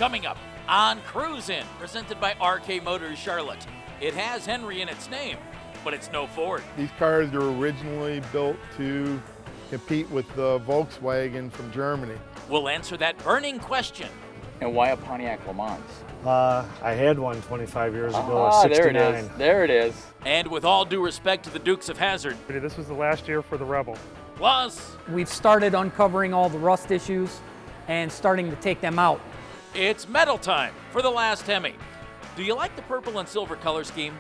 Coming up on Cruisin', presented by RK Motors Charlotte. It has Henry in its name, but it's no Ford. These cars are originally built to compete with the Volkswagen from Germany. We'll answer that burning question. And why a Pontiac LeMans? I had one 25 years ago, a 69. There it is. There it is. And with all due respect to the Dukes of Hazzard. This was the last year for the Rebel. Plus, we've started uncovering all the rust issues and starting to take them out. it's medal time for the last Hemi. Do you like the purple and silver color scheme?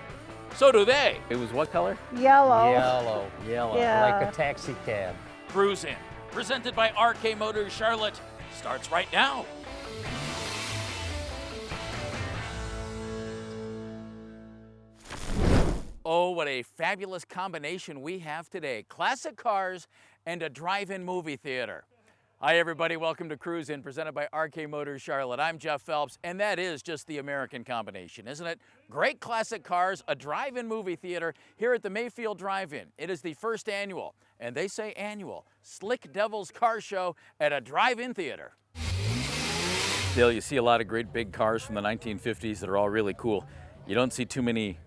So do they. It was what color? Yellow. Yellow, Yeah. like a taxi cab. Cruisin', presented by RK Motors Charlotte, starts right now. Oh, what a fabulous combination we have today. Classic cars and a drive-in movie theater. Hi everybody, welcome to Cruisin', presented by RK Motors Charlotte. I'm Jeff Phelps, and that is just the American combination, isn't it? Great classic cars, a drive-in movie theater here at the Mayfield Drive-In. It is the first annual, and they say annual, Slick Devil's Car Show at a drive-in theater. Dale, you see a lot of great big cars from the 1950s that are all really cool. You don't see too many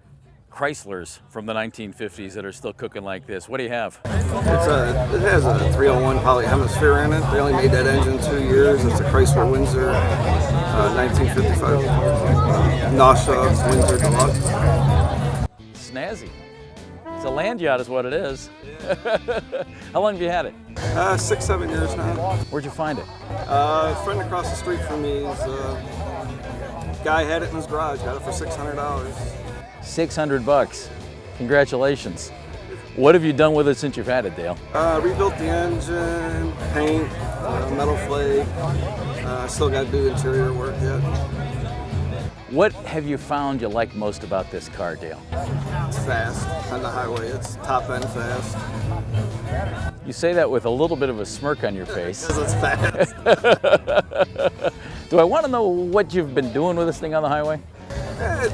Chryslers from the 1950s that are still cooking like this. What do you have? It has a 301 polyhemisphere in it. They only made that engine 2 years. It's a Chrysler Windsor 1955 Nasha Windsor Deluxe. Snazzy. It's a land yacht is what it is. How long have you had it? 6-7 years now. Where'd you find it? A friend across the street from me, guy had it in his garage, got it for $600. 600 bucks. Congratulations. What have you done with it since you've had it, Dale? Rebuilt the engine, paint, metal flake. Still got to do interior work yet. What have you found you like most about this car, Dale? It's fast on the highway. It's top end fast. You say that with a little bit of a smirk on your face. Because it's fast. Do I want to know what you've been doing with this thing on the highway?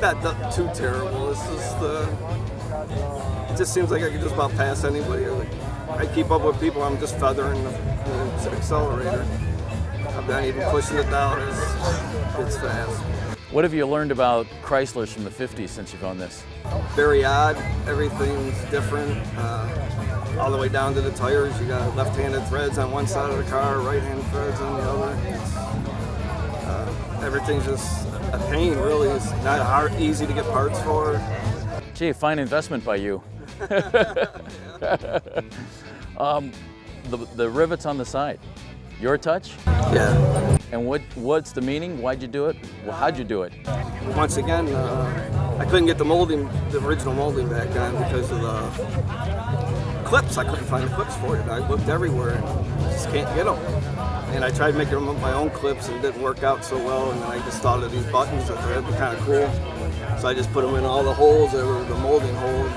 Not too terrible. It's just, it just seems like I could just about pass anybody. I keep up with people. I'm just feathering the accelerator. I'm not even pushing it down. It's fast. What have you learned about Chryslers from the 50s since you've owned this? Very odd. Everything's different. All the way down to the tires. You got left-handed threads on one side of the car, right-handed threads on the other. Everything's just a pain, really. It's not easy to get parts for. Gee, fine investment by you. The rivets on the side, your touch? Yeah. And what's the meaning? Why'd you do it? Well, how'd you do it? Once again, I couldn't get the original molding back then because of the clips. I couldn't find the clips for it. I looked everywhere and just can't get them. And I tried making them with my own clips and it didn't work out so well. And then I just thought of these buttons that were kind of cool. So I just put them in all the holes that were the molding holes.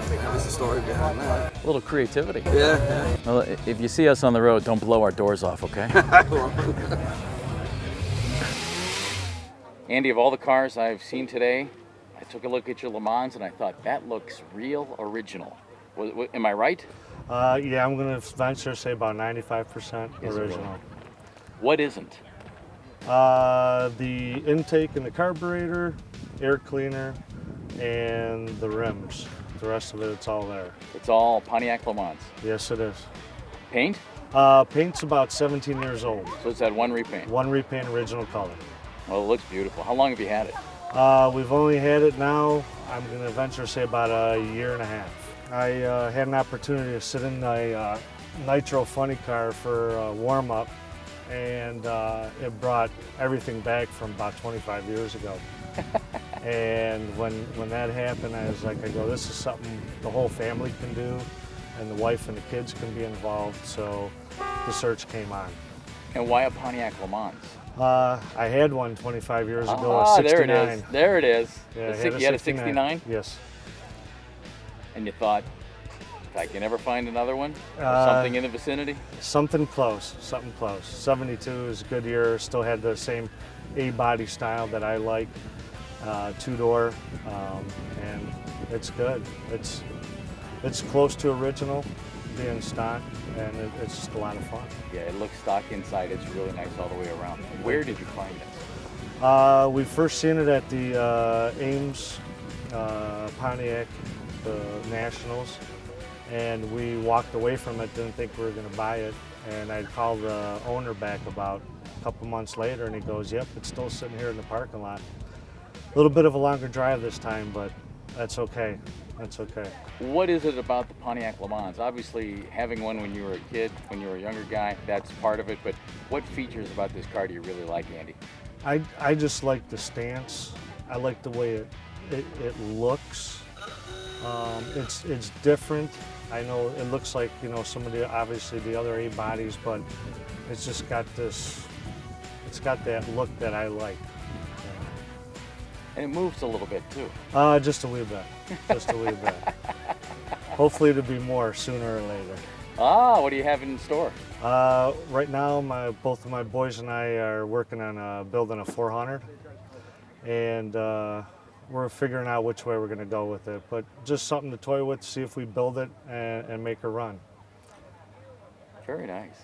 And that was the story behind that. A little creativity. Yeah. Well, if you see us on the road, don't blow our doors off, okay? Andy, of all the cars I've seen today, I took a look at your Le Mans and I thought, that looks real original. Am I right? Yeah, I'm going to venture say about 95% original. What isn't? The intake and the carburetor, air cleaner, and the rims. The rest of it, it's all there. It's all Pontiac LeMans. Yes, it is. Paint? Paint's about 17 years old. So it's had one repaint? One repaint, original color. Well, it looks beautiful. How long have you had it? We've only had it now, I'm going to venture say about a year and a half. I had an opportunity to sit in a Nitro funny car for a warm-up, and it brought everything back from about 25 years ago. And when that happened, I was like, this is something the whole family can do, and the wife and the kids can be involved, so the search came on. And why a Pontiac LeMans? I had one 25 years ago, a 69. There it is. Yeah, You had a 69? Yes. And you thought, if I can ever find another one, or something in the vicinity? Something close. 72 is a good year, still had the same A-body style that I like, two-door, and it's good. It's close to original, being stock, and it's just a lot of fun. Yeah, it looks stock inside. It's really nice all the way around. Where did you find this? We first seen it at the Ames Pontiac Nationals, and we walked away from it, didn't think we were going to buy it, and I called the owner back about a couple months later, and he goes, yep, it's still sitting here in the parking lot. A little bit of a longer drive this time, but that's okay. That's okay. What is it about the Pontiac LeMans? Obviously, having one when you were a kid, when you were a younger guy, that's part of it, but what features about this car do you really like, Andy? I just like the stance. I like the way it looks. It's different. I know it looks like, you know, some of the, obviously the other A bodies, but it's just got this, it's got that look that I like. And it moves a little bit too. Just a wee bit, just a wee bit. Hopefully it'll be more sooner or later. Ah, what do you have in store? Right now, both of my boys and I are working on building a 400, and we're figuring out which way we're going to go with it. But just something to toy with, see if we build it and make a run. Very nice.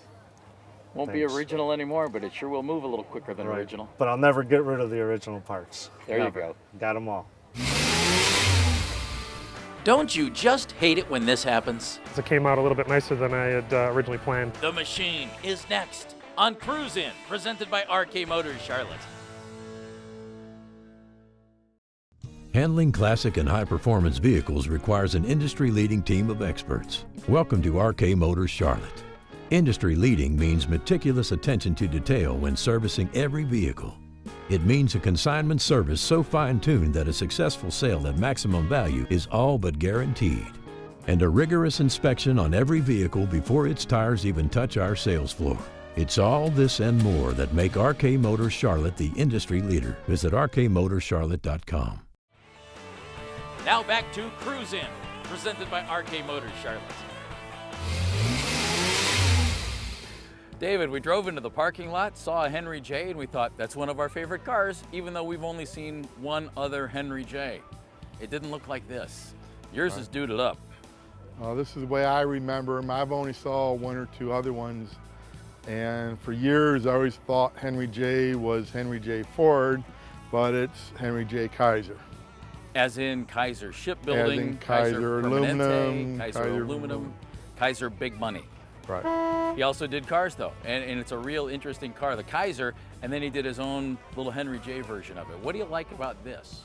Won't Thanks. be original anymore, but it sure will move a little quicker than original. But I'll never get rid of the original parts. There Never. you go. Got them all. Don't you just hate it when this happens? It came out a little bit nicer than I had originally planned. The Machine is next on Cruise In, presented by RK Motors Charlotte. Handling classic and high-performance vehicles requires an industry-leading team of experts. Welcome to RK Motors Charlotte. Industry-leading means meticulous attention to detail when servicing every vehicle. It means a consignment service so fine-tuned that a successful sale at maximum value is all but guaranteed. And a rigorous inspection on every vehicle before its tires even touch our sales floor. It's all this and more that make RK Motors Charlotte the industry leader. Visit rkmotorscharlotte.com. Now back to Cruise In, presented by RK Motors Charlotte. David, we drove into the parking lot, saw a Henry J, and we thought that's one of our favorite cars, even though we've only seen one other Henry J. It didn't look like this. Yours is duded up. This is the way I remember them. I've only saw one or two other ones, and for years I always thought Henry J was Henry J Ford, but it's Henry J Kaiser. As in Kaiser Shipbuilding, As in Kaiser Aluminum, Kaiser Aluminum, Kaiser Big Money. Right. He also did cars though, and it's a real interesting car, the Kaiser, and then he did his own little Henry J version of it. What do you like about this?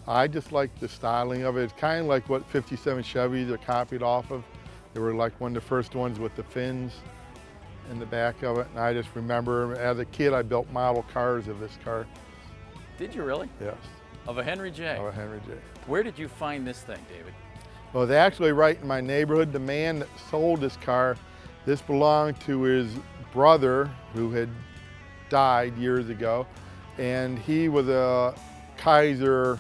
I just like the styling of it. It's kind of like what 57 Chevys are copied off of. They were like one of the first ones with the fins in the back of it, and I just remember as a kid I built model cars of this car. Did you really? Yes. Of a Henry J? Of a Henry J. Where did you find this thing, David? Well, it's actually right in my neighborhood. The man that sold this car, this belonged to his brother who had died years ago, and he was a Kaiser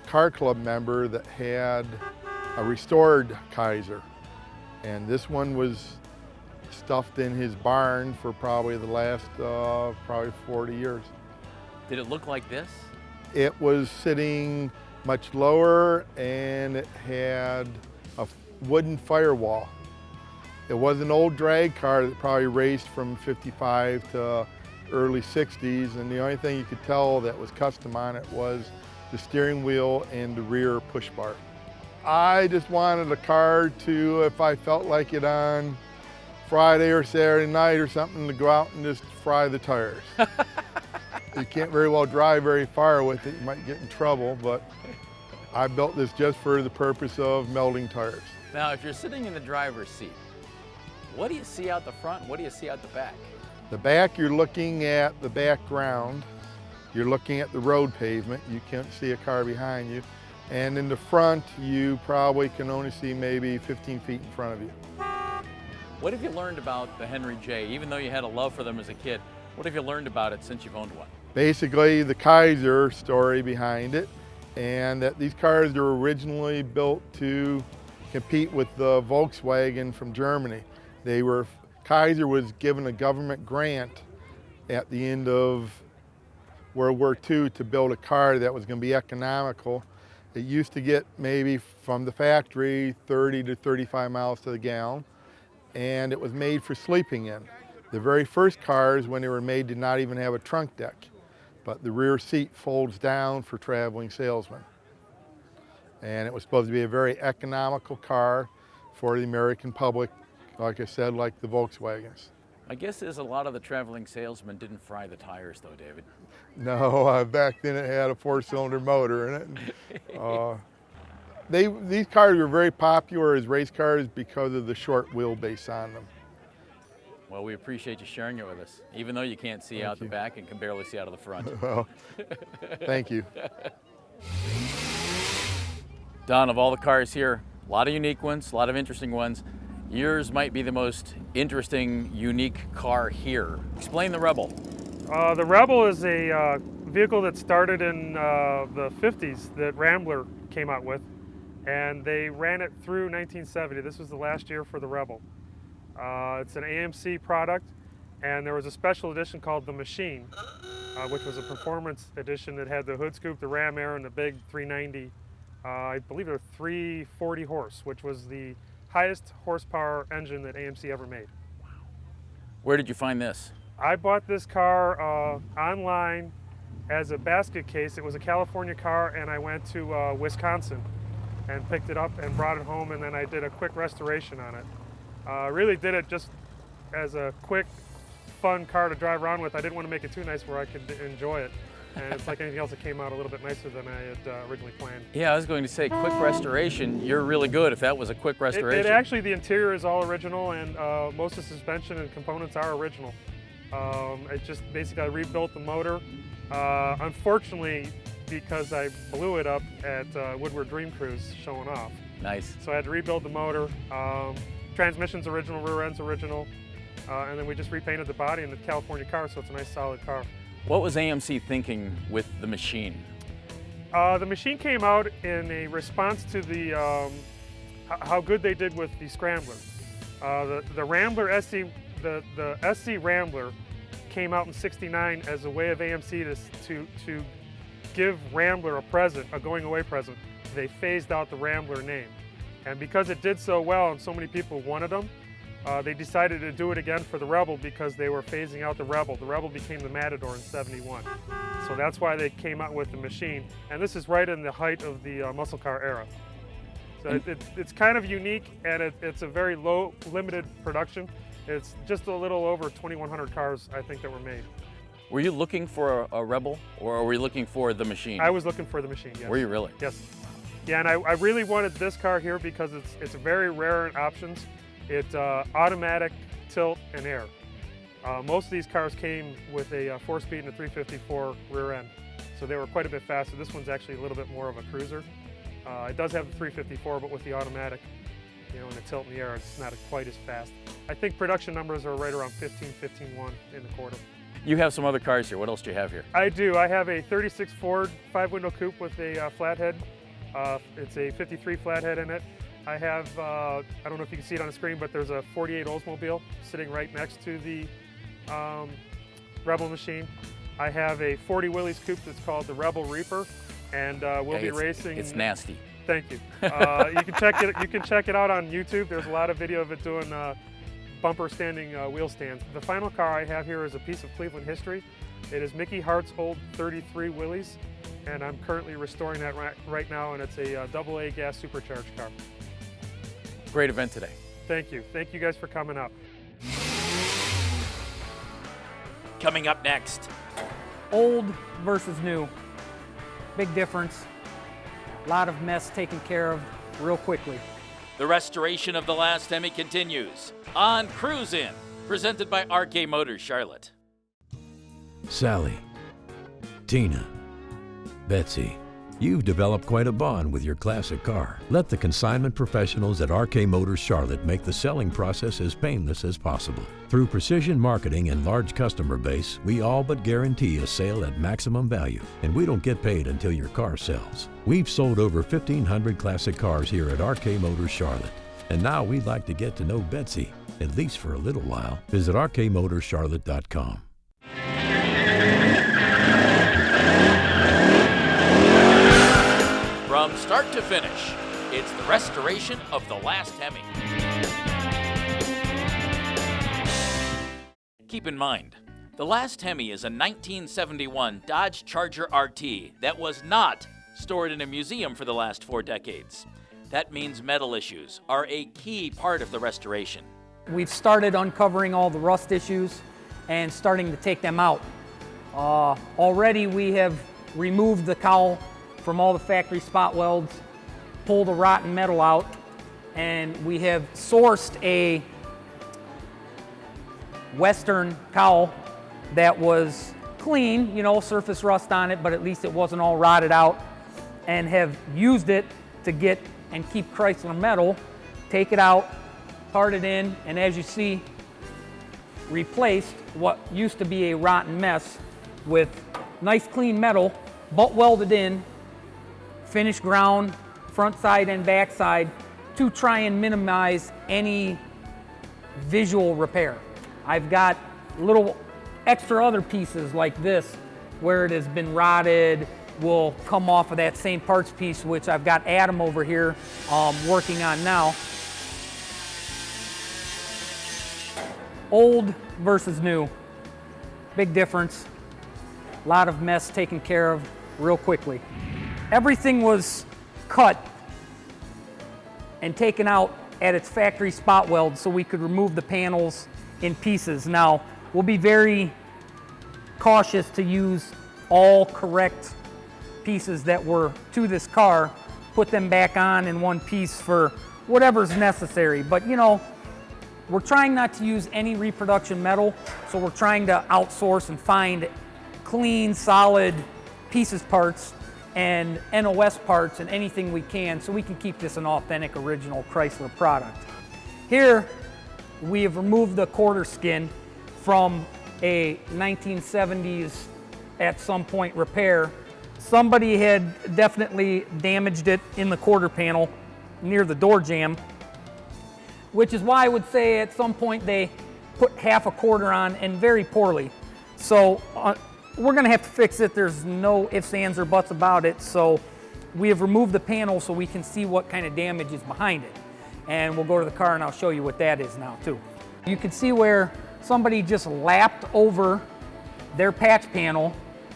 car club member that had a restored Kaiser, and this one was stuffed in his barn for probably the last probably 40 years. Did it look like this? It was sitting much lower, and it had a wooden firewall. It was an old drag car that probably raced from 55 to early 60s, and the only thing you could tell that was custom on it was the steering wheel and the rear push bar. I just wanted a car to, if I felt like it on Friday or Saturday night or something, to go out and just fry the tires. You can't very well drive very far with it, you might get in trouble, but I built this just for the purpose of melting tires. Now, if you're sitting in the driver's seat, what do you see out the front? What do you see out the back? The back, you're looking at the background. You're looking at the road pavement. You can't see a car behind you. And in the front, you probably can only see maybe 15 feet in front of you. What have you learned about the Henry J? Even though you had a love for them as a kid, what have you learned about it since you've owned one? Basically, the Kaiser story behind it, and that these cars were originally built to compete with the Volkswagen from Germany. Kaiser was given a government grant at the end of World War II to build a car that was going to be economical. It used to get maybe from the factory 30 to 35 miles to the gallon, and it was made for sleeping in. The very first cars, when they were made, did not even have a trunk deck, but the rear seat folds down for traveling salesmen. And it was supposed to be a very economical car for the American public, like I said, like the Volkswagens. My guess is a lot of the traveling salesmen didn't fry the tires though, David. No, back then it had a 4-cylinder motor in it. These cars were very popular as race cars because of the short wheelbase on them. Well, we appreciate you sharing it with us, even though you can't see out the back and can barely see out of the front. Well, thank you. Don, of all the cars here, a lot of unique ones, a lot of interesting ones. Yours might be the most interesting, unique car here. Explain the Rebel. The Rebel is a vehicle that started in the 50s that Rambler came out with, and they ran it through 1970. This was the last year for the Rebel. It's an AMC product, and there was a special edition called the Machine, which was a performance edition that had the hood scoop, the ram air, and the big 390. I believe it was 340 horse, which was the highest horsepower engine that AMC ever made. Where did you find this? I bought this car online as a basket case. It was a California car, and I went to Wisconsin and picked it up and brought it home, and then I did a quick restoration on it. Really did it just as a quick, fun car to drive around with. I didn't want to make it too nice where I could enjoy it. And it's like anything else, it came out a little bit nicer than I had originally planned. Yeah, I was going to say quick restoration. You're really good if that was a quick restoration. It actually, the interior is all original, and most of the suspension and components are original. It just basically I rebuilt the motor. Unfortunately, because I blew it up at Woodward Dream Cruise showing off. Nice. So I had to rebuild the motor. Transmission's original, rear end's original, and then we just repainted the body in the California car, so it's a nice solid car. What was AMC thinking with the Machine? The Machine came out in a response to the how good they did with the Scrambler. The Rambler SC, the SC Rambler came out in '69 as a way of AMC to give Rambler a present, a going away present. They phased out the Rambler name. And because it did so well and so many people wanted them, they decided to do it again for the Rebel because they were phasing out the Rebel. The Rebel became the Matador in '71. So that's why they came out with the Machine. And this is right in the height of the muscle car era. So it's kind of unique, and it's a very low, limited production. It's just a little over 2,100 cars, I think, that were made. Were you looking for a Rebel, or were you looking for the Machine? I was looking for the Machine, yes. Were you really? Yes. Yeah, and I really wanted this car here because it's very rare in options. It's automatic, tilt, and air. Most of these cars came with a 4-speed and a 354 rear end, so they were quite a bit faster. This one's actually a little bit more of a cruiser. It does have the 354, but with the automatic, and the tilt in the air, it's not quite as fast. I think production numbers are right around 15.1 in the quarter. You have some other cars here. What else do you have here? I do. I have a 36 Ford 5-window coupe with a flathead. It's a 53 flathead in it. I have, I don't know if you can see it on the screen, but there's a 48 Oldsmobile sitting right next to the Rebel Machine. I have a 40 Willys coupe that's called the Rebel Reaper, and we'll be racing. It's nasty. Thank you. You can check it. You can check it out on YouTube. There's a lot of video of it doing bumper standing wheel stands. The final car I have here is a piece of Cleveland history. It is Mickey Hart's old 33 Willys, and I'm currently restoring that right now, and it's a AA gas supercharged car. Great event today. Thank you. Thank you guys for coming up. Coming up next. Old versus new. Big difference. A lot of mess taken care of real quickly. The restoration of the last Hemi continues on Cruise In, presented by RK Motors Charlotte. Sally, Tina, Betsy, you've developed quite a bond with your classic car. Let the consignment professionals at RK Motors Charlotte make the selling process as painless as possible. Through precision marketing and large customer base, we all but guarantee a sale at maximum value, and we don't get paid until your car sells. We've sold over 1,500 classic cars here at RK Motors Charlotte, and now we'd like to get to know Betsy, at least for a little while. Visit rkmotorscharlotte.com. From start to finish, it's the restoration of the last Hemi. Keep in mind, the last Hemi is a 1971 Dodge Charger RT that was not stored in a museum for the last 4 decades. That means metal issues are a key part of the restoration. We've started uncovering all the rust issues and starting to take them out. Already we have removed the cowl from all the factory spot welds, pulled the rotten metal out, and we have sourced a Western cowl that was clean, you know, surface rust on it, but at least it wasn't all rotted out, and have used it to get and keep Chrysler metal, take it out, part it in, and as you see, replaced what used to be a rotten mess with nice clean metal, butt welded in, finished ground, front side and back side, to try and minimize any visual repair. I've got little extra other pieces like this where it has been rotted, will come off of that same parts piece, which I've got Adam over here working on now. Old versus new, big difference. A lot of mess taken care of real quickly. Everything was cut and taken out at its factory spot weld so we could remove the panels in pieces. Now, we'll be very cautious to use all correct pieces that were to this car, put them back on in one piece for whatever's necessary. But you know, we're trying not to use any reproduction metal, so we're trying to outsource and find clean, solid pieces parts and NOS parts and anything we can so we can keep this an authentic original Chrysler product. Here we have removed the quarter skin from a 1970s at some point repair. Somebody had definitely damaged it in the quarter panel near the door jamb, which is why I would say at some point they put half a quarter on and very poorly. So we're gonna have to fix it. There's no ifs, ands, or buts about it. So we have removed the panel so we can see what kind of damage is behind it. And we'll go to the car and I'll show you what that is now too. You can see where somebody just lapped over their patch panel,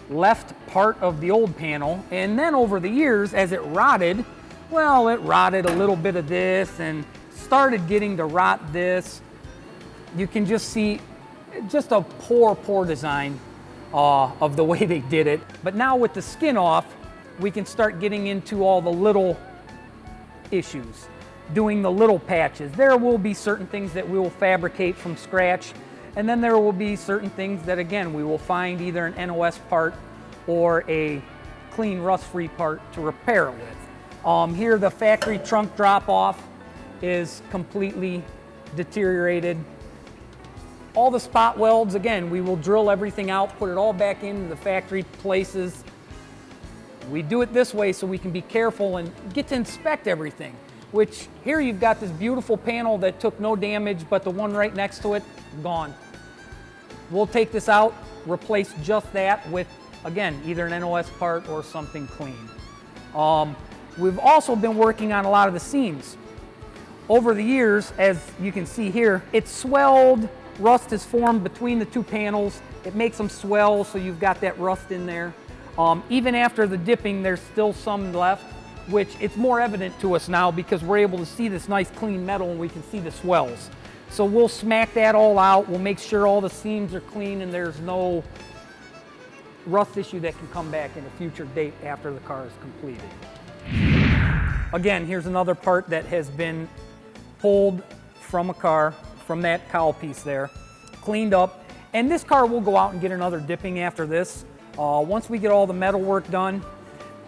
left part of the old panel, and then over the years as it rotted, well, it rotted a little bit of this and started getting to rot this. You can just see just a poor design of the way they did it. But now with the skin off, we can start getting into all the little issues, doing the little patches. There will be certain things that we will fabricate from scratch, and then there will be certain things that, again, we will find either an NOS part or a clean rust-free part to repair it with. Here the factory trunk drop-off is completely deteriorated. All the spot welds, again, we will drill everything out, put it all back into the factory places. We do it this way so we can be careful and get to inspect everything, which here you've got this beautiful panel that took no damage, but the one right next to it, gone. We'll take this out, replace just that with, again, either an NOS part or something clean. We've also been working on a lot of the seams. Over the years, as you can see here, it's swelled, rust has formed between the two panels. It makes them swell, so you've got that rust in there. Even after the dipping, there's still some left, which it's more evident to us now because we're able to see this nice clean metal and we can see the swells. So we'll smack that all out. We'll make sure all the seams are clean and there's no rust issue that can come back in a future date after the car is completed. Again, here's another part that has been pulled from a car, from that cowl piece there, cleaned up. And this car will go out and get another dipping after this. Once we get all the metal work done,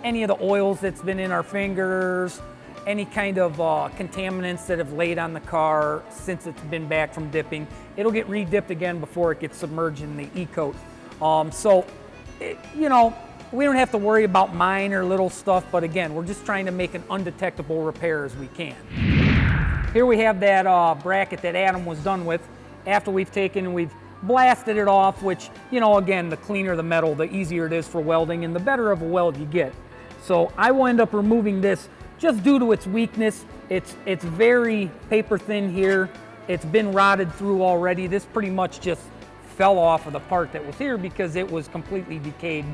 any of the oils that's been in our fingers, any kind of contaminants that have laid on the car since it's been back from dipping, it'll get re-dipped again before it gets submerged in the E-coat. You know, we don't have to worry about minor little stuff, but again, we're just trying to make an undetectable repair as we can. Here we have that bracket that Adam was done with after we've taken and we've blasted it off, which, you know, again, the cleaner the metal, the easier it is for welding and the better of a weld you get. So I will end up removing this just due to its weakness. It's very paper thin here. It's been rotted through already. This pretty much just fell off of the part that was here because it was completely decayed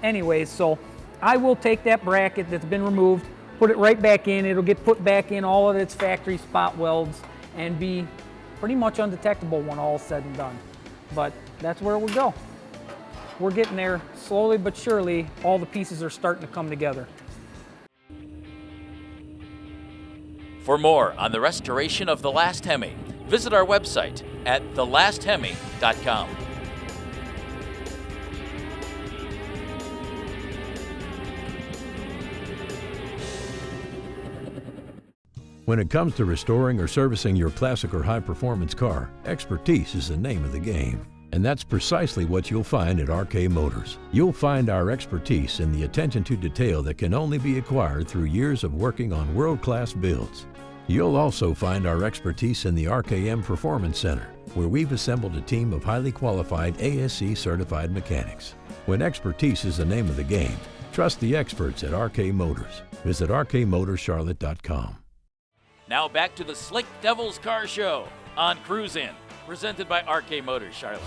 anyways. So I will take that bracket that's been removed, put it right back in. It'll get put back in all of its factory spot welds and be pretty much undetectable when all is said and done. But that's where it will go. We're getting there slowly but surely. All the pieces are starting to come together. For more on the restoration of the last Hemi, visit our website at thelasthemi.com. When it comes to restoring or servicing your classic or high-performance car, expertise is the name of the game. And that's precisely what you'll find at RK Motors. You'll find our expertise in the attention to detail that can only be acquired through years of working on world-class builds. You'll also find our expertise in the RKM Performance Center, where we've assembled a team of highly qualified ASC certified mechanics. When expertise is the name of the game, trust the experts at RK Motors. Visit rkmotorscharlotte.com. Now back to the Slick Devils Car Show on Cruise In, presented by RK Motors Charlotte.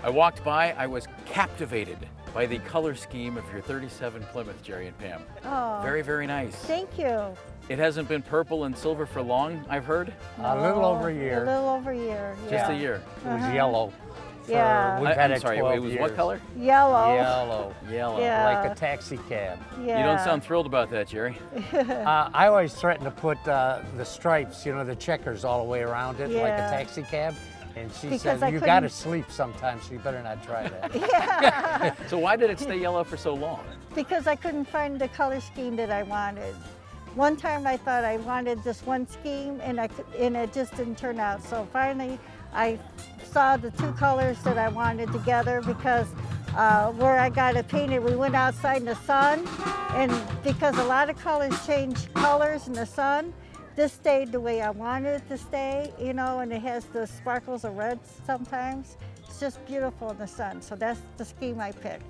I walked by, I was captivated by the color scheme of your 37 Plymouth, Jerry and Pam. Oh, Very, very nice. thank you. It hasn't been purple and silver for long, I've heard. A little over a year. A little over a year, yeah. Just a year. It was yellow. Yeah. We've had I'm it sorry, 12 it was years. what color? Yellow. Yellow. Yellow. Yeah. Like a taxi cab. Yeah. You don't sound thrilled about that, Jerry. I always threaten to put the stripes, you know, the checkers all the way around it, like a Yeah. taxi cab. And she Because said, I you got to couldn't- sleep sometimes, so you better not try that. Yeah. So why did it stay yellow for so long? Because I couldn't find the color scheme that I wanted. One time I thought I wanted just one scheme and it just didn't turn out. So finally I saw the two colors that I wanted together because where I got it painted, we went outside in the sun, and because a lot of colors change colors in the sun, this stayed the way I wanted it to stay, you know, and it has the sparkles of red sometimes. It's just beautiful in the sun, so that's the scheme I picked.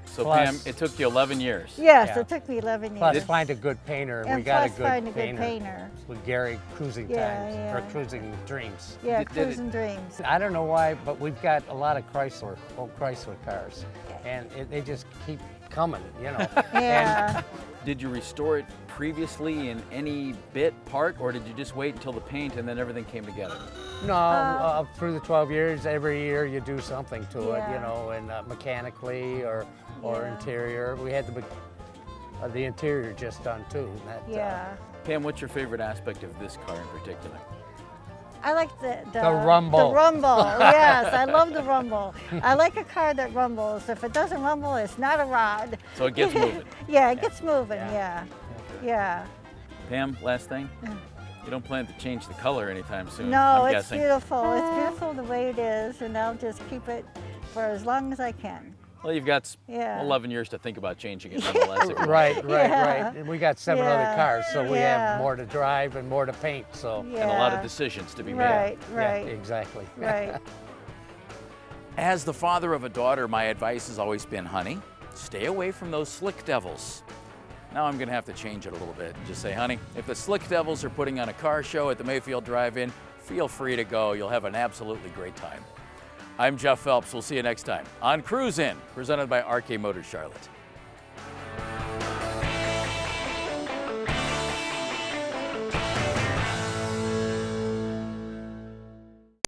So Plus- Pam, it took you 11 years. Yes, Yeah. it took me 11 Plus, years. find a good painter, and we And got a plus good find a painter. good painter. With Gary Cruising Yeah, Times, yeah. or Cruising Dreams. Yeah, Did it- Cruising Dreams. I don't know why, but we've got a lot of Chrysler, old Chrysler cars, and they just keep coming, you know. Yeah. Did you restore it previously in any bit, part, or did you just wait until the paint and then everything came together? No, through the 12 years, every year you do something to it, you Yeah. know, and mechanically or Yeah. interior. We had the interior just done too. And that, Yeah. Pam, what's your favorite aspect of this car in particular? I like the rumble. The rumble, yes, I love the rumble. I like a car that rumbles. If it doesn't rumble, it's not a rod. So it gets moving. Yeah, it gets moving, Yeah. yeah. Pam, last thing? You don't plan to change the color anytime soon, No, I'm it's guessing. beautiful. It's beautiful the way it is, and I'll just keep it for as long as I can. Well, you've got Yeah. 11 years to think about changing it nonetheless. if you Right, want. right. And we got 7 other Yeah. cars, so we Yeah. have more to drive and more to paint. So Yeah. And a lot of decisions to be made. Right, right, yeah, exactly. right. As the father of a daughter, my advice has always been, honey, stay away from those slick devils. Now I'm gonna have to change it a little bit and just say, honey, if the slick devils are putting on a car show at the Mayfield Drive-In, feel free to go. You'll have an absolutely great time. I'm Jeff Phelps. We'll see you next time on Cruise In, presented by RK Motors Charlotte.